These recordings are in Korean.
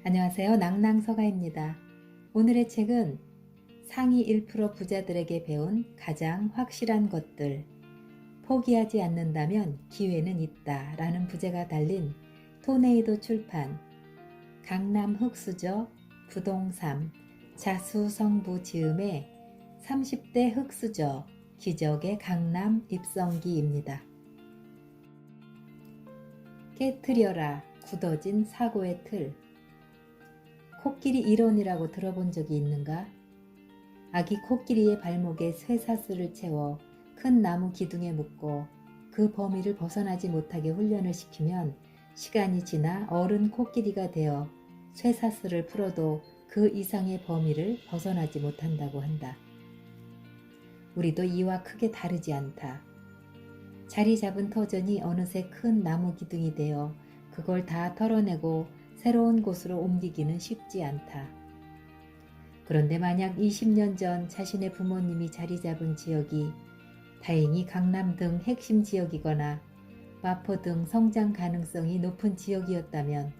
안녕하세요. 낭낭서가입니다. 오늘의 책은 상위 1% 부자들에게 배운 가장 확실한 것들, 포기하지 않는다면 기회는 있다 라는 부제가 달린 토네이도 출판, 강남 흑수저, 부동산, 자수성부 지음의 30대 흑수저, 기적의 강남 입성기입니다. 깨트려라 굳어진 사고의 틀. 코끼리 이론이라고 들어본 적이 있는가? 아기 코끼리의 발목에 쇠사슬을 채워 큰 나무 기둥에 묶고 그 범위를 벗어나지 못하게 훈련을 시키면 시간이 지나 어른 코끼리가 되어 쇠사슬을 풀어도 그 이상의 범위를 벗어나지 못한다고 한다. 우리도 이와 크게 다르지 않다. 자리 잡은 터전이 어느새 큰 나무 기둥이 되어 그걸 다 털어내고 새로운 곳으로 옮기기는 쉽지 않다. 그런데 만약 20년 전 자신의 부모님이 자리 잡은 지역이 다행히 강남 등 핵심 지역이거나 마포 등 성장 가능성이 높은 지역이었다면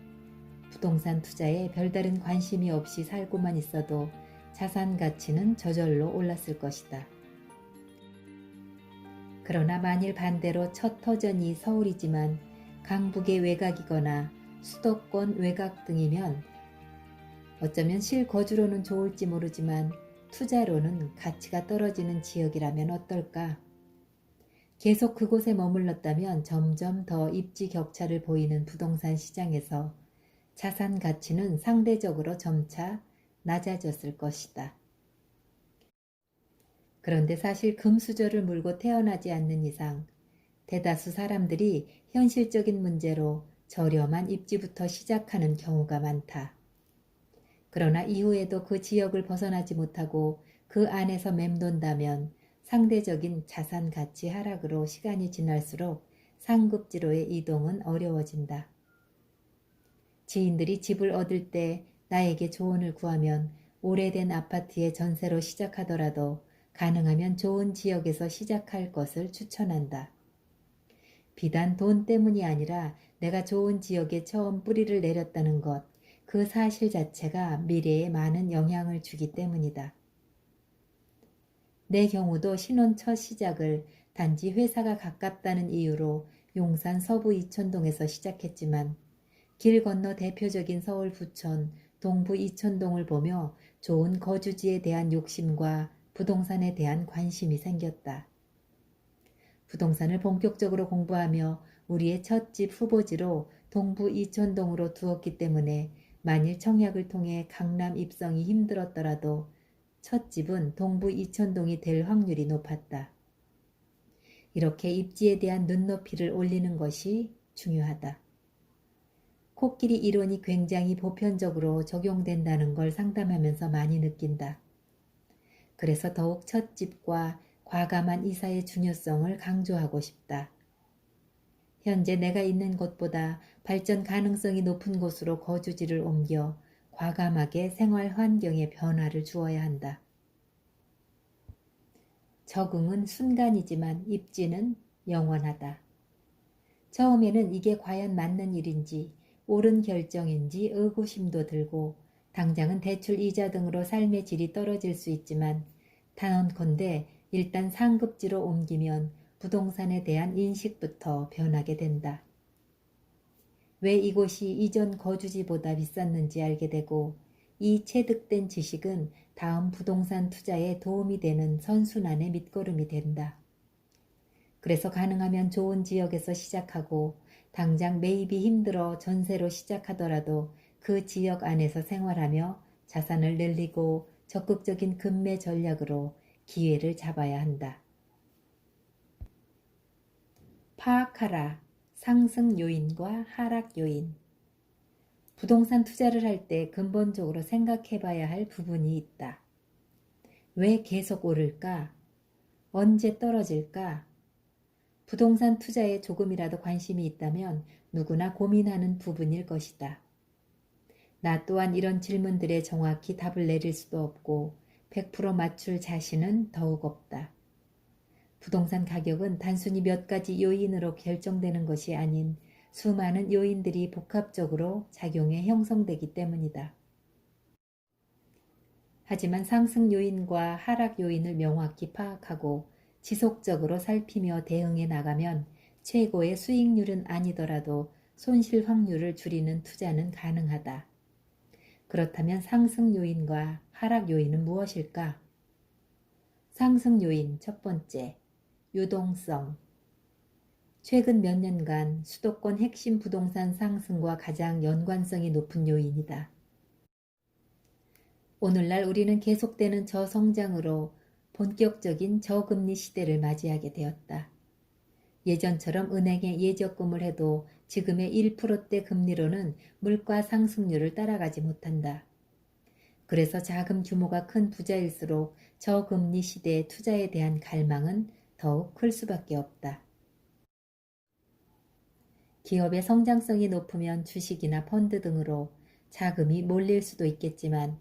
부동산 투자에 별다른 관심이 없이 살고만 있어도 자산 가치는 저절로 올랐을 것이다. 그러나 만일 반대로 첫 터전이 서울이지만 강북의 외곽이거나 수도권 외곽 등이면 어쩌면 실거주로는 좋을지 모르지만 투자로는 가치가 떨어지는 지역이라면 어떨까? 계속 그곳에 머물렀다면 점점 더 입지 격차를 보이는 부동산 시장에서 자산 가치는 상대적으로 점차 낮아졌을 것이다. 그런데 사실 금수저를 물고 태어나지 않는 이상 대다수 사람들이 현실적인 문제로 저렴한 입지부터 시작하는 경우가 많다. 그러나 이후에도 그 지역을 벗어나지 못하고 그 안에서 맴돈다면 상대적인 자산 가치 하락으로 시간이 지날수록 상급지로의 이동은 어려워진다. 지인들이 집을 얻을 때 나에게 조언을 구하면 오래된 아파트의 전세로 시작하더라도 가능하면 좋은 지역에서 시작할 것을 추천한다. 비단 돈 때문이 아니라 내가 좋은 지역에 처음 뿌리를 내렸다는 것, 그 사실 자체가 미래에 많은 영향을 주기 때문이다. 내 경우도 신혼 첫 시작을 단지 회사가 가깝다는 이유로 용산 서부 이촌동에서 시작했지만 길 건너 대표적인 서울 부천, 동부 이촌동을 보며 좋은 거주지에 대한 욕심과 부동산에 대한 관심이 생겼다. 부동산을 본격적으로 공부하며 우리의 첫 집 후보지로 동부 이촌동으로 두었기 때문에 만일 청약을 통해 강남 입성이 힘들었더라도 첫 집은 동부 이촌동이 될 확률이 높았다. 이렇게 입지에 대한 눈높이를 올리는 것이 중요하다. 코끼리 이론이 굉장히 보편적으로 적용된다는 걸 상담하면서 많이 느낀다. 그래서 더욱 첫 집과 과감한 이사의 중요성을 강조하고 싶다. 현재 내가 있는 곳보다 발전 가능성이 높은 곳으로 거주지를 옮겨 과감하게 생활 환경에 변화를 주어야 한다. 적응은 순간이지만 입지는 영원하다. 처음에는 이게 과연 맞는 일인지 옳은 결정인지 의구심도 들고 당장은 대출 이자 등으로 삶의 질이 떨어질 수 있지만 단언컨대 일단 상급지로 옮기면 부동산에 대한 인식부터 변하게 된다. 왜 이곳이 이전 거주지보다 비쌌는지 알게 되고 이 체득된 지식은 다음 부동산 투자에 도움이 되는 선순환의 밑거름이 된다. 그래서 가능하면 좋은 지역에서 시작하고 당장 매입이 힘들어 전세로 시작하더라도 그 지역 안에서 생활하며 자산을 늘리고 적극적인 급매 전략으로 기회를 잡아야 한다. 파악하라. 상승 요인과 하락 요인. 부동산 투자를 할 때 근본적으로 생각해 봐야 할 부분이 있다. 왜 계속 오를까? 언제 떨어질까? 부동산 투자에 조금이라도 관심이 있다면 누구나 고민하는 부분일 것이다. 나 또한 이런 질문들에 정확히 답을 내릴 수도 없고 100% 맞출 자신은 더욱 없다. 부동산 가격은 단순히 몇 가지 요인으로 결정되는 것이 아닌 수많은 요인들이 복합적으로 작용해 형성되기 때문이다. 하지만 상승 요인과 하락 요인을 명확히 파악하고 지속적으로 살피며 대응해 나가면 최고의 수익률은 아니더라도 손실 확률을 줄이는 투자는 가능하다. 그렇다면 상승 요인과 하락 요인은 무엇일까? 상승 요인 첫 번째, 유동성. 최근 몇 년간 수도권 핵심 부동산 상승과 가장 연관성이 높은 요인이다. 오늘날 우리는 계속되는 저성장으로 본격적인 저금리 시대를 맞이하게 되었다. 예전처럼 은행에 예적금을 해도 지금의 1%대 금리로는 물가 상승률을 따라가지 못한다. 그래서 자금 규모가 큰 부자일수록 저금리 시대의 투자에 대한 갈망은 더욱 클 수밖에 없다. 기업의 성장성이 높으면 주식이나 펀드 등으로 자금이 몰릴 수도 있겠지만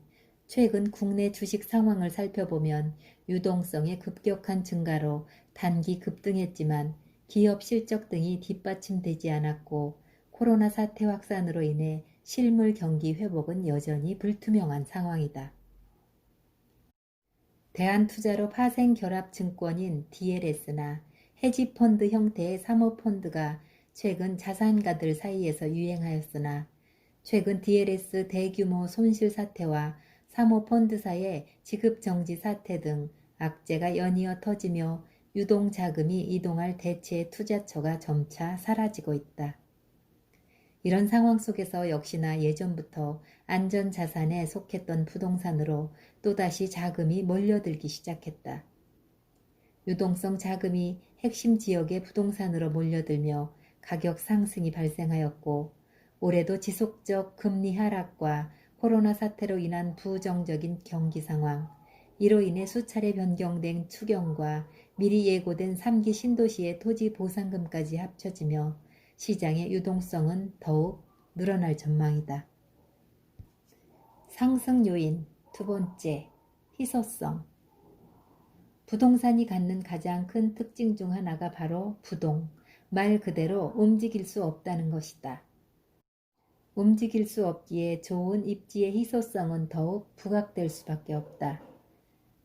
최근 국내 주식 상황을 살펴보면 유동성의 급격한 증가로 단기 급등했지만 기업 실적 등이 뒷받침되지 않았고 코로나 사태 확산으로 인해 실물 경기 회복은 여전히 불투명한 상황이다. 대한투자로 파생결합증권인 DLS나 헤지펀드 형태의 사모펀드가 최근 자산가들 사이에서 유행하였으나 최근 DLS 대규모 손실 사태와 사모펀드사의 지급정지 사태 등 악재가 연이어 터지며 유동자금이 이동할 대체 투자처가 점차 사라지고 있다. 이런 상황 속에서 역시나 예전부터 안전자산에 속했던 부동산으로 또다시 자금이 몰려들기 시작했다. 유동성 자금이 핵심 지역의 부동산으로 몰려들며 가격 상승이 발생하였고 올해도 지속적 금리 하락과 코로나 사태로 인한 부정적인 경기 상황, 이로 인해 수차례 변경된 추경과 미리 예고된 3기 신도시의 토지 보상금까지 합쳐지며 시장의 유동성은 더욱 늘어날 전망이다. 상승 요인 두 번째, 희소성. 부동산이 갖는 가장 큰 특징 중 하나가 바로 부동, 말 그대로 움직일 수 없다는 것이다. 움직일 수 없기에 좋은 입지의 희소성은 더욱 부각될 수밖에 없다.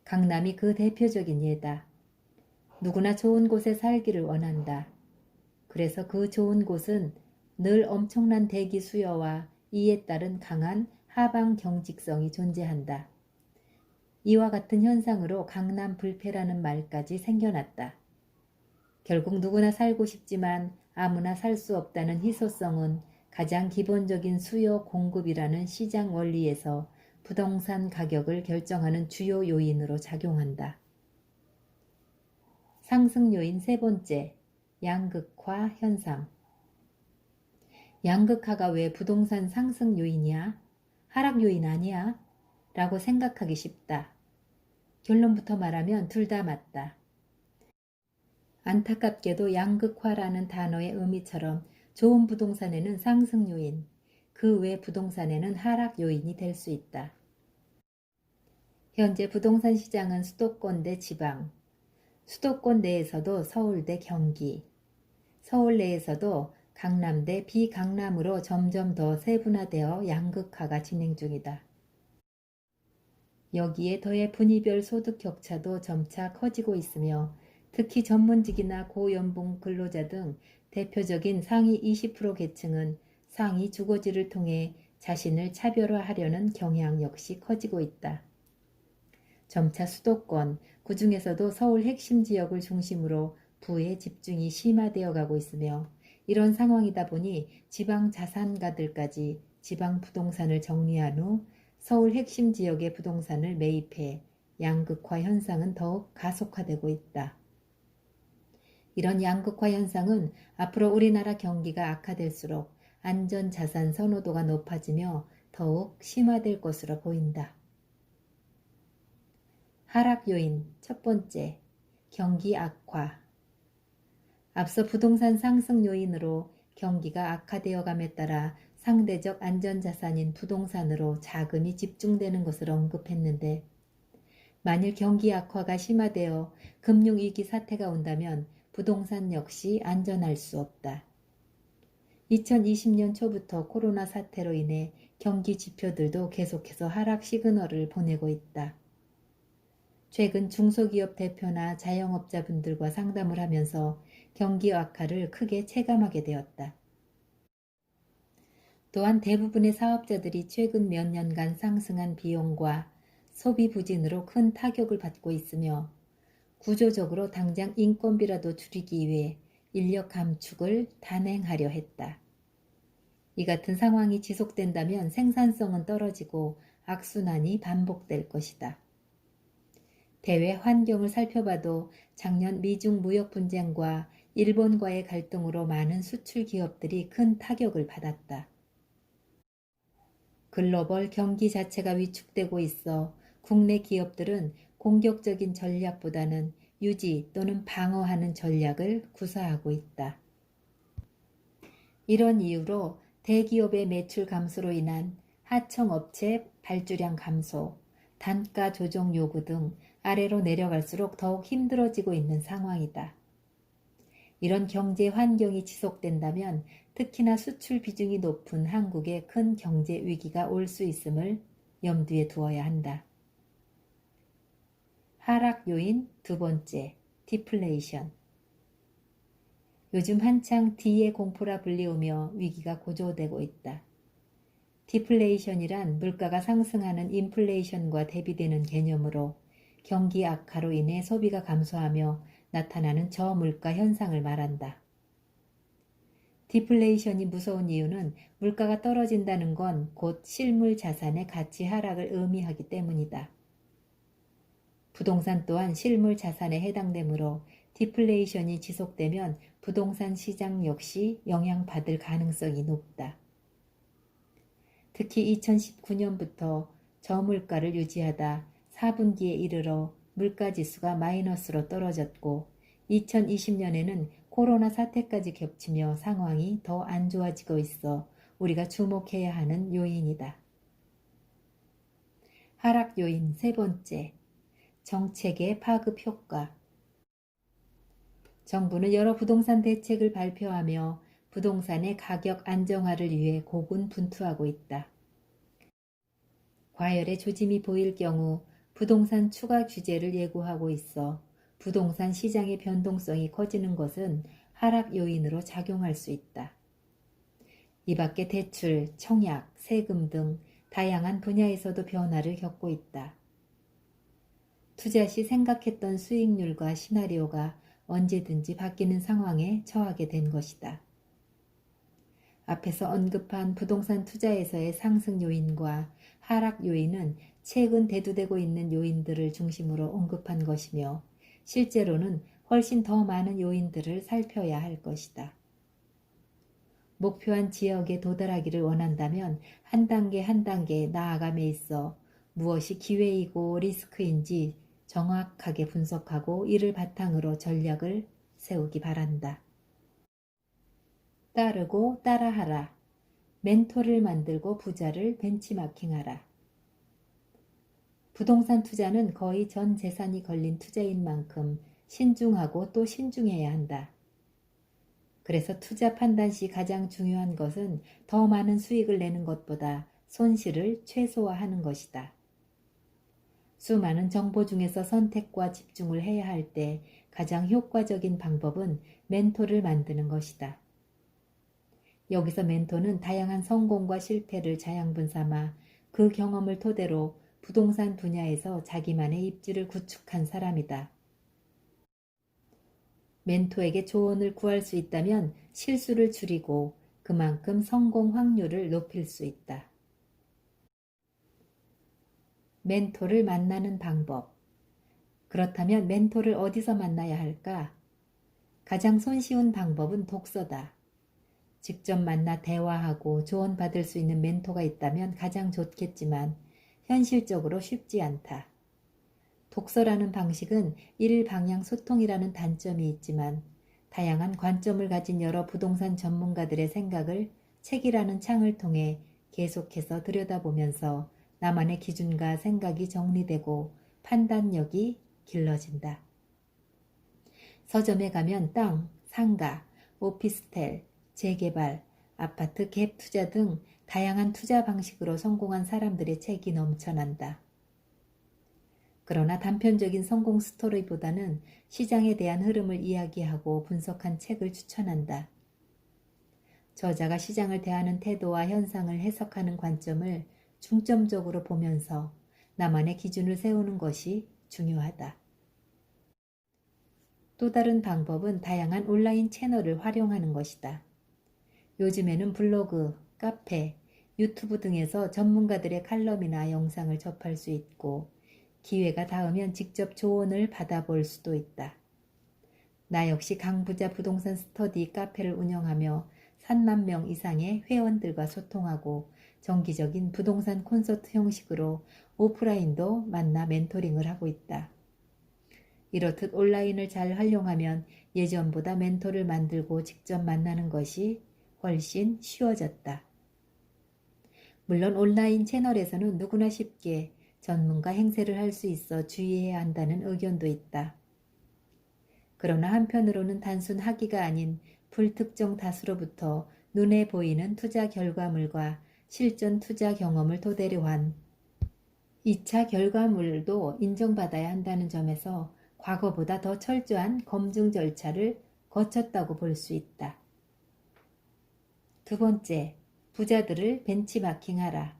강남이 그 대표적인 예다. 누구나 좋은 곳에 살기를 원한다. 그래서 그 좋은 곳은 늘 엄청난 대기 수요와 이에 따른 강한 하방 경직성이 존재한다. 이와 같은 현상으로 강남 불패라는 말까지 생겨났다. 결국 누구나 살고 싶지만 아무나 살 수 없다는 희소성은 가장 기본적인 수요 공급이라는 시장 원리에서 부동산 가격을 결정하는 주요 요인으로 작용한다. 상승 요인 세 번째, 양극화 현상. 양극화가 왜 부동산 상승 요인이야? 하락 요인 아니야? 라고 생각하기 쉽다. 결론부터 말하면 둘 다 맞다. 안타깝게도 양극화라는 단어의 의미처럼 좋은 부동산에는 상승 요인, 그 외 부동산에는 하락 요인이 될 수 있다. 현재 부동산 시장은 수도권 대 지방, 수도권 내에서도 서울 대 경기, 서울 내에서도 강남 대 비강남으로 점점 더 세분화되어 양극화가 진행 중이다. 여기에 더해 분위별 소득 격차도 점차 커지고 있으며 특히 전문직이나 고연봉 근로자 등 대표적인 상위 20% 계층은 상위 주거지를 통해 자신을 차별화하려는 경향 역시 커지고 있다. 점차 수도권, 그중에서도 서울 핵심 지역을 중심으로 부의 집중이 심화되어 가고 있으며 이런 상황이다 보니 지방 자산가들까지 지방 부동산을 정리한 후 서울 핵심 지역의 부동산을 매입해 양극화 현상은 더욱 가속화되고 있다. 이런 양극화 현상은 앞으로 우리나라 경기가 악화될수록 안전자산 선호도가 높아지며 더욱 심화될 것으로 보인다. 하락 요인 첫 번째, 경기 악화. 앞서 부동산 상승 요인으로 경기가 악화되어감에 따라 상대적 안전자산인 부동산으로 자금이 집중되는 것을 언급했는데 만일 경기 악화가 심화되어 금융위기 사태가 온다면 부동산 역시 안전할 수 없다. 2020년 초부터 코로나 사태로 인해 경기 지표들도 계속해서 하락 시그널을 보내고 있다. 최근 중소기업 대표나 자영업자분들과 상담을 하면서 경기 악화를 크게 체감하게 되었다. 또한 대부분의 사업자들이 최근 몇 년간 상승한 비용과 소비 부진으로 큰 타격을 받고 있으며 구조적으로 당장 인건비라도 줄이기 위해 인력 감축을 단행하려 했다. 이 같은 상황이 지속된다면 생산성은 떨어지고 악순환이 반복될 것이다. 대외 환경을 살펴봐도 작년 미중 무역 분쟁과 일본과의 갈등으로 많은 수출 기업들이 큰 타격을 받았다. 글로벌 경기 자체가 위축되고 있어 국내 기업들은 공격적인 전략보다는 유지 또는 방어하는 전략을 구사하고 있다. 이런 이유로 대기업의 매출 감소로 인한 하청업체 발주량 감소, 단가 조정 요구 등 아래로 내려갈수록 더욱 힘들어지고 있는 상황이다. 이런 경제 환경이 지속된다면 특히나 수출 비중이 높은 한국에 큰 경제 위기가 올 수 있음을 염두에 두어야 한다. 하락 요인 두 번째, 디플레이션. 요즘 한창 D의 공포라 불리우며 위기가 고조되고 있다. 디플레이션이란 물가가 상승하는 인플레이션과 대비되는 개념으로 경기 악화로 인해 소비가 감소하며 나타나는 저물가 현상을 말한다. 디플레이션이 무서운 이유는 물가가 떨어진다는 건 곧 실물 자산의 가치 하락을 의미하기 때문이다. 부동산 또한 실물 자산에 해당되므로 디플레이션이 지속되면 부동산 시장 역시 영향받을 가능성이 높다. 특히 2019년부터 저물가를 유지하다 4분기에 이르러 물가지수가 마이너스로 떨어졌고 2020년에는 코로나 사태까지 겹치며 상황이 더 안 좋아지고 있어 우리가 주목해야 하는 요인이다. 하락 요인 세 번째, 정책의 파급 효과. 정부는 여러 부동산 대책을 발표하며 부동산의 가격 안정화를 위해 고군분투하고 있다. 과열의 조짐이 보일 경우 부동산 추가 규제를 예고하고 있어 부동산 시장의 변동성이 커지는 것은 하락 요인으로 작용할 수 있다. 이 밖에 대출, 청약, 세금 등 다양한 분야에서도 변화를 겪고 있다. 투자 시 생각했던 수익률과 시나리오가 언제든지 바뀌는 상황에 처하게 된 것이다. 앞에서 언급한 부동산 투자에서의 상승 요인과 하락 요인은 최근 대두되고 있는 요인들을 중심으로 언급한 것이며 실제로는 훨씬 더 많은 요인들을 살펴야 할 것이다. 목표한 지역에 도달하기를 원한다면 한 단계 한 단계 나아감에 있어 무엇이 기회이고 리스크인지 정확하게 분석하고 이를 바탕으로 전략을 세우기 바란다. 따르고 따라하라. 멘토를 만들고 부자를 벤치마킹하라. 부동산 투자는 거의 전 재산이 걸린 투자인 만큼 신중하고 또 신중해야 한다. 그래서 투자 판단 시 가장 중요한 것은 더 많은 수익을 내는 것보다 손실을 최소화하는 것이다. 수많은 정보 중에서 선택과 집중을 해야 할 때 가장 효과적인 방법은 멘토를 만드는 것이다. 여기서 멘토는 다양한 성공과 실패를 자양분 삼아 그 경험을 토대로 부동산 분야에서 자기만의 입지를 구축한 사람이다. 멘토에게 조언을 구할 수 있다면 실수를 줄이고 그만큼 성공 확률을 높일 수 있다. 멘토를 만나는 방법. 그렇다면 멘토를 어디서 만나야 할까? 가장 손쉬운 방법은 독서다. 직접 만나 대화하고 조언받을 수 있는 멘토가 있다면 가장 좋겠지만 현실적으로 쉽지 않다. 독서라는 방식은 일방향 소통이라는 단점이 있지만 다양한 관점을 가진 여러 부동산 전문가들의 생각을 책이라는 창을 통해 계속해서 들여다보면서 나만의 기준과 생각이 정리되고 판단력이 길러진다. 서점에 가면 땅, 상가, 오피스텔, 재개발, 아파트 갭 투자 등 다양한 투자 방식으로 성공한 사람들의 책이 넘쳐난다. 그러나 단편적인 성공 스토리보다는 시장에 대한 흐름을 이야기하고 분석한 책을 추천한다. 저자가 시장을 대하는 태도와 현상을 해석하는 관점을 중점적으로 보면서 나만의 기준을 세우는 것이 중요하다. 또 다른 방법은 다양한 온라인 채널을 활용하는 것이다. 요즘에는 블로그, 카페, 유튜브 등에서 전문가들의 칼럼이나 영상을 접할 수 있고 기회가 닿으면 직접 조언을 받아볼 수도 있다. 나 역시 강부자 부동산 스터디 카페를 운영하며 3만 명 이상의 회원들과 소통하고 정기적인 부동산 콘서트 형식으로 오프라인도 만나 멘토링을 하고 있다. 이렇듯 온라인을 잘 활용하면 예전보다 멘토를 만들고 직접 만나는 것이 훨씬 쉬워졌다. 물론 온라인 채널에서는 누구나 쉽게 전문가 행세를 할 수 있어 주의해야 한다는 의견도 있다. 그러나 한편으로는 단순 학위가 아닌 불특정 다수로부터 눈에 보이는 투자 결과물과 실전 투자 경험을 토대로 한 2차 결과물도 인정받아야 한다는 점에서 과거보다 더 철저한 검증 절차를 거쳤다고 볼 수 있다. 두 번째, 부자들을 벤치마킹하라.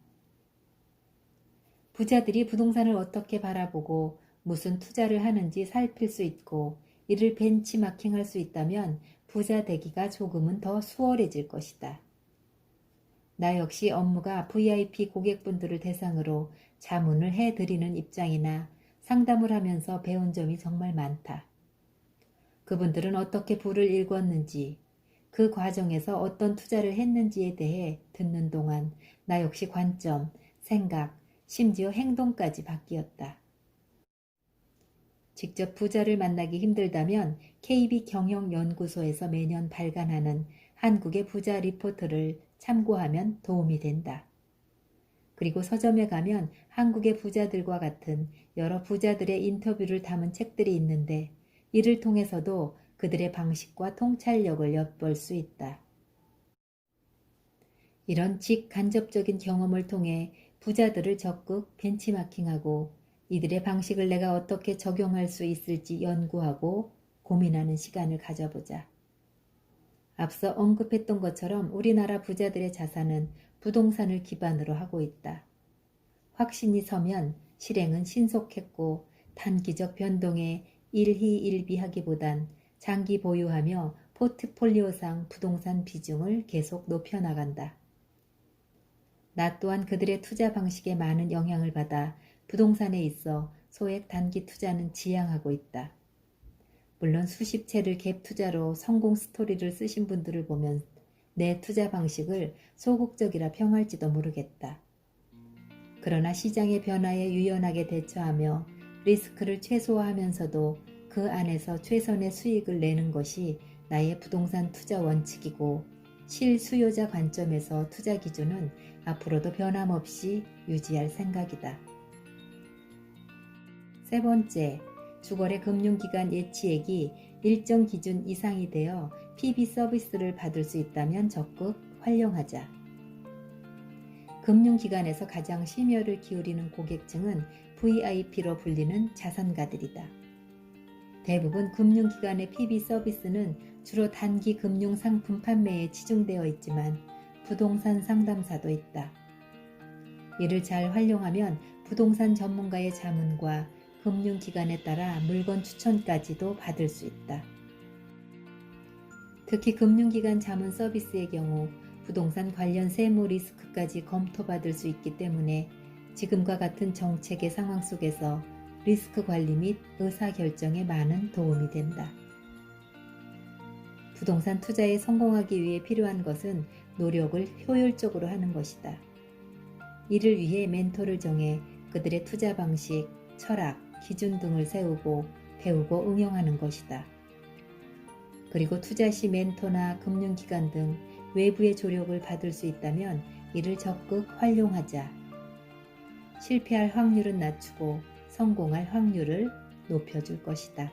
부자들이 부동산을 어떻게 바라보고 무슨 투자를 하는지 살필 수 있고 이를 벤치마킹할 수 있다면 부자 되기가 조금은 더 수월해질 것이다. 나 역시 업무가 VIP 고객분들을 대상으로 자문을 해드리는 입장이나 상담을 하면서 배운 점이 정말 많다. 그분들은 어떻게 부를 일궜는지, 그 과정에서 어떤 투자를 했는지에 대해 듣는 동안 나 역시 관점, 생각, 심지어 행동까지 바뀌었다. 직접 부자를 만나기 힘들다면 KB경영연구소에서 매년 발간하는 한국의 부자 리포트를 참고하면 도움이 된다. 그리고 서점에 가면 한국의 부자들과 같은 여러 부자들의 인터뷰를 담은 책들이 있는데 이를 통해서도 그들의 방식과 통찰력을 엿볼 수 있다. 이런 직간접적인 경험을 통해 부자들을 적극 벤치마킹하고 이들의 방식을 내가 어떻게 적용할 수 있을지 연구하고 고민하는 시간을 가져보자. 앞서 언급했던 것처럼 우리나라 부자들의 자산은 부동산을 기반으로 하고 있다. 확신이 서면 실행은 신속했고 단기적 변동에 일희일비하기보단 장기 보유하며 포트폴리오상 부동산 비중을 계속 높여나간다. 나 또한 그들의 투자 방식에 많은 영향을 받아 부동산에 있어 소액 단기 투자는 지향하고 있다. 물론 수십 채를 갭 투자로 성공 스토리를 쓰신 분들을 보면 내 투자 방식을 소극적이라 평할지도 모르겠다. 그러나 시장의 변화에 유연하게 대처하며 리스크를 최소화하면서도 그 안에서 최선의 수익을 내는 것이 나의 부동산 투자 원칙이고 실수요자 관점에서 투자 기준은 앞으로도 변함없이 유지할 생각이다. 세 번째, 주거래 금융기관 예치액이 일정 기준 이상이 되어 PB 서비스를 받을 수 있다면 적극 활용하자. 금융기관에서 가장 심혈을 기울이는 고객층은 VIP로 불리는 자산가들이다. 대부분 금융기관의 PB 서비스는 주로 단기 금융상품 판매에 치중되어 있지만 부동산 상담사도 있다. 이를 잘 활용하면 부동산 전문가의 자문과 금융기관에 따라 물건 추천까지도 받을 수 있다. 특히 금융기관 자문 서비스의 경우 부동산 관련 세무 리스크까지 검토받을 수 있기 때문에 지금과 같은 정책의 상황 속에서 리스크 관리 및 의사결정에 많은 도움이 된다. 부동산 투자에 성공하기 위해 필요한 것은 노력을 효율적으로 하는 것이다. 이를 위해 멘토를 정해 그들의 투자 방식, 철학, 기준 등을 세우고 배우고 응용하는 것이다. 그리고 투자 시 멘토나 금융기관 등 외부의 조력을 받을 수 있다면 이를 적극 활용하자. 실패할 확률은 낮추고 성공할 확률을 높여줄 것이다.